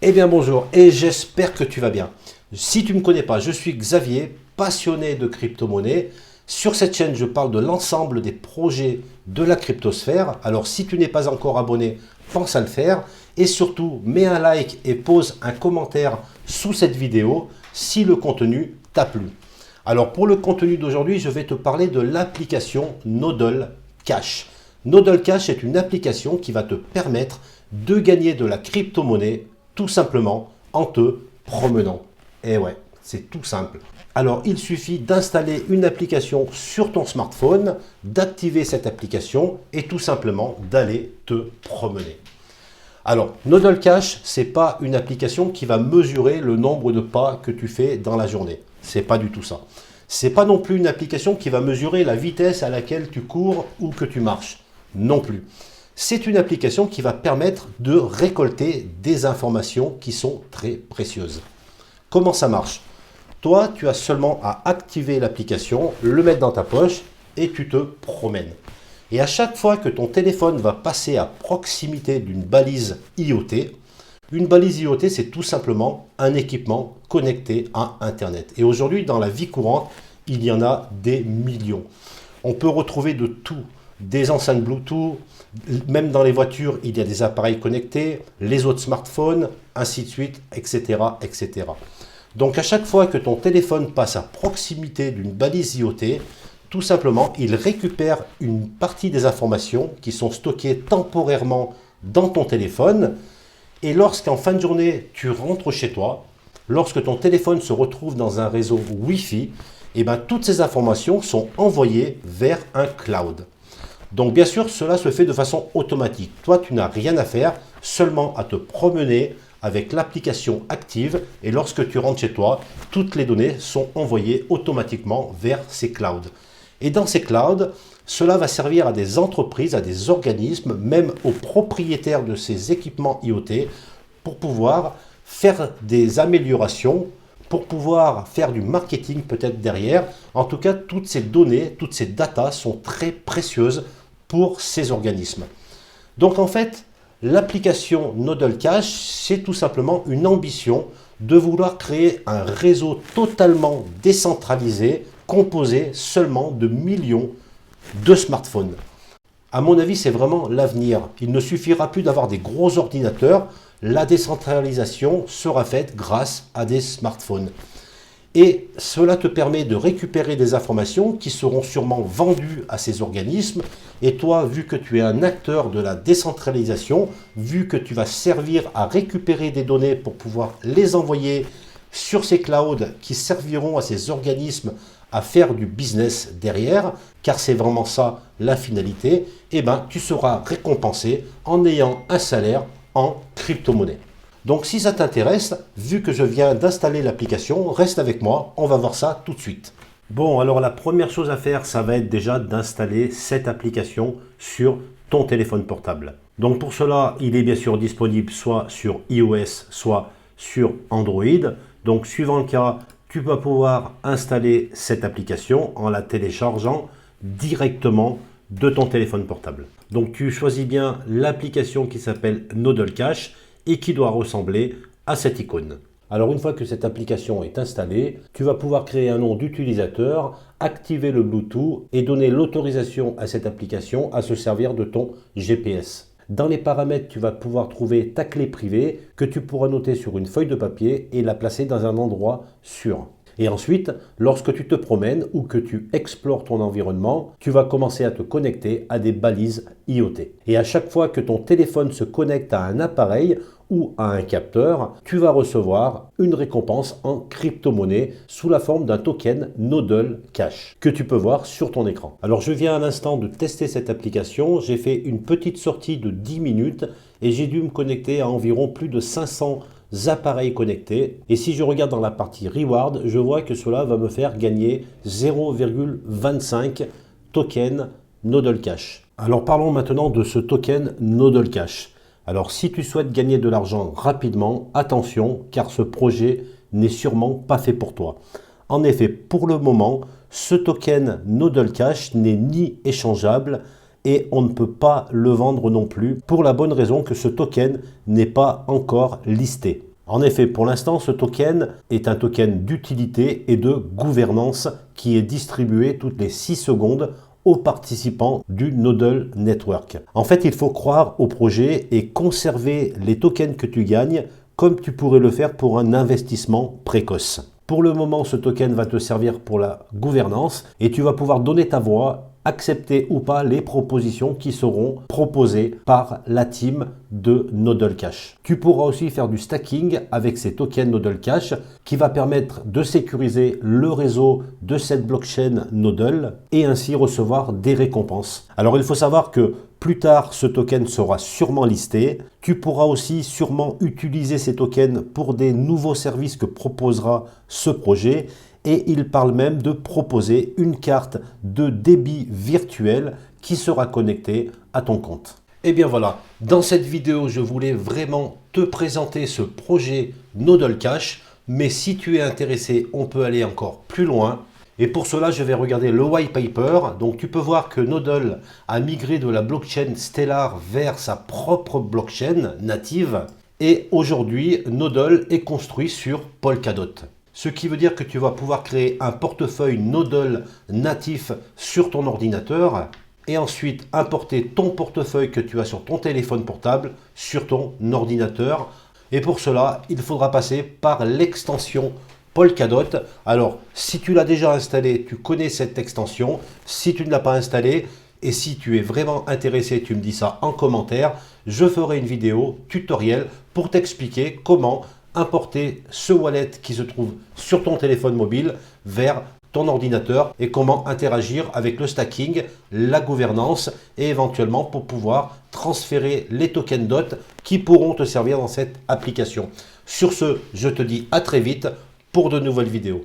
Eh bien bonjour et j'espère que tu vas bien. Si tu ne me connais pas, je suis Xavier, passionné de crypto-monnaie. Sur cette chaîne, je parle de l'ensemble des projets de la cryptosphère. Alors si tu n'es pas encore abonné, pense à le faire. Et surtout, mets un like et pose un commentaire sous cette vidéo si le contenu t'a plu. Alors pour le contenu d'aujourd'hui, je vais te parler de l'application Nodle Cash. Nodle Cash est une application qui va te permettre de gagner de la crypto-monnaie tout simplement en te promenant. Et ouais, c'est tout simple. Alors, il suffit d'installer une application sur ton smartphone, d'activer cette application et tout simplement d'aller te promener. Alors, Nodle Cash, ce n'est pas une application qui va mesurer le nombre de pas que tu fais dans la journée. C'est pas du tout ça. C'est pas non plus une application qui va mesurer la vitesse à laquelle tu cours ou que tu marches. Non plus. C'est une application qui va permettre de récolter des informations qui sont très précieuses. Comment ça marche? Toi, tu as seulement à activer l'application, le mettre dans ta poche et tu te promènes. Et à chaque fois que ton téléphone va passer à proximité d'une balise IoT, une balise IoT, c'est tout simplement un équipement connecté à Internet. Et aujourd'hui, dans la vie courante, il y en a des millions. On peut retrouver de tout. Des enceintes Bluetooth, même dans les voitures, il y a des appareils connectés, les autres smartphones, ainsi de suite, etc., etc. Donc à chaque fois que ton téléphone passe à proximité d'une balise IoT, tout simplement, il récupère une partie des informations qui sont stockées temporairement dans ton téléphone. Et lorsqu'en fin de journée, tu rentres chez toi, lorsque ton téléphone se retrouve dans un réseau Wi-Fi, et bien, toutes ces informations sont envoyées vers un cloud. Donc bien sûr, cela se fait de façon automatique. Toi, tu n'as rien à faire, seulement à te promener avec l'application active. Et lorsque tu rentres chez toi, toutes les données sont envoyées automatiquement vers ces clouds. Et dans ces clouds, cela va servir à des entreprises, à des organismes, même aux propriétaires de ces équipements IoT pour pouvoir faire des améliorations, pour pouvoir faire du marketing peut-être derrière. En tout cas, toutes ces données, toutes ces datas sont très précieuses pour ces organismes. Donc en fait, l'application Nodle Cash, c'est tout simplement une ambition de vouloir créer un réseau totalement décentralisé, composé seulement de millions de smartphones. À mon avis, c'est vraiment l'avenir. Il ne suffira plus d'avoir des gros ordinateurs. La décentralisation sera faite grâce à des smartphones. Et cela te permet de récupérer des informations qui seront sûrement vendues à ces organismes. Et toi, vu que tu es un acteur de la décentralisation, vu que tu vas servir à récupérer des données pour pouvoir les envoyer sur ces clouds qui serviront à ces organismes à faire du business derrière, car c'est vraiment ça la finalité, eh ben, tu seras récompensé en ayant un salaire en crypto-monnaie. Donc si ça t'intéresse, vu que je viens d'installer l'application, reste avec moi, on va voir ça tout de suite. Bon, alors la première chose à faire, ça va être déjà d'installer cette application sur ton téléphone portable. Donc pour cela, il est bien sûr disponible soit sur iOS, soit sur Android. Donc suivant le cas, tu vas pouvoir installer cette application en la téléchargeant directement de ton téléphone portable. Donc tu choisis bien l'application qui s'appelle Nodle Cash et qui doit ressembler à cette icône. Alors une fois que cette application est installée, tu vas pouvoir créer un nom d'utilisateur, activer le Bluetooth et donner l'autorisation à cette application à se servir de ton GPS. Dans les paramètres, tu vas pouvoir trouver ta clé privée que tu pourras noter sur une feuille de papier et la placer dans un endroit sûr. Et ensuite, lorsque tu te promènes ou que tu explores ton environnement, tu vas commencer à te connecter à des balises IoT. Et à chaque fois que ton téléphone se connecte à un appareil ou à un capteur, tu vas recevoir une récompense en crypto-monnaie sous la forme d'un token Nodle Cash que tu peux voir sur ton écran. Alors je viens à l'instant de tester cette application, j'ai fait une petite sortie de 10 minutes et j'ai dû me connecter à environ plus de 500 appareils connectés. Et si je regarde dans la partie Reward, je vois que cela va me faire gagner 0,25 token Nodle Cash. Alors parlons maintenant de ce token Nodle Cash. Alors si tu souhaites gagner de l'argent rapidement, attention car ce projet n'est sûrement pas fait pour toi. En effet, pour le moment, ce token Nodle Cash n'est ni échangeable et on ne peut pas le vendre non plus pour la bonne raison que ce token n'est pas encore listé. En effet, pour l'instant, ce token est un token d'utilité et de gouvernance qui est distribué toutes les 6 secondes aux participants du Nodle Network. En fait, il faut croire au projet et conserver les tokens que tu gagnes comme tu pourrais le faire pour un investissement précoce. Pour le moment, ce token va te servir pour la gouvernance et tu vas pouvoir donner ta voix, accepter ou pas les propositions qui seront proposées par la team de Nodle Cash. Tu pourras aussi faire du stacking avec ces tokens Nodle Cash qui va permettre de sécuriser le réseau de cette blockchain Nodle et ainsi recevoir des récompenses. Alors il faut savoir que plus tard, ce token sera sûrement listé. Tu pourras aussi sûrement utiliser ces tokens pour des nouveaux services que proposera ce projet. Et il parle même de proposer une carte de débit virtuel qui sera connectée à ton compte. Et bien voilà, dans cette vidéo, je voulais vraiment te présenter ce projet Nodle Cash. Mais si tu es intéressé, on peut aller encore plus loin. Et pour cela, je vais regarder le white paper. Donc tu peux voir que Nodle a migré de la blockchain Stellar vers sa propre blockchain native. Et aujourd'hui, Nodle est construit sur Polkadot. Ce qui veut dire que tu vas pouvoir créer un portefeuille Nodle natif sur ton ordinateur et ensuite importer ton portefeuille que tu as sur ton téléphone portable sur ton ordinateur. Et pour cela, il faudra passer par l'extension Polkadot. Alors, si tu l'as déjà installé, tu connais cette extension. Si tu ne l'as pas installée et si tu es vraiment intéressé, tu me dis ça en commentaire. Je ferai une vidéo tutoriel pour t'expliquer comment importer ce wallet qui se trouve sur ton téléphone mobile vers ton ordinateur et comment interagir avec le stacking, la gouvernance et éventuellement pour pouvoir transférer les tokens DOT qui pourront te servir dans cette application. Sur ce, je te dis à très vite pour de nouvelles vidéos.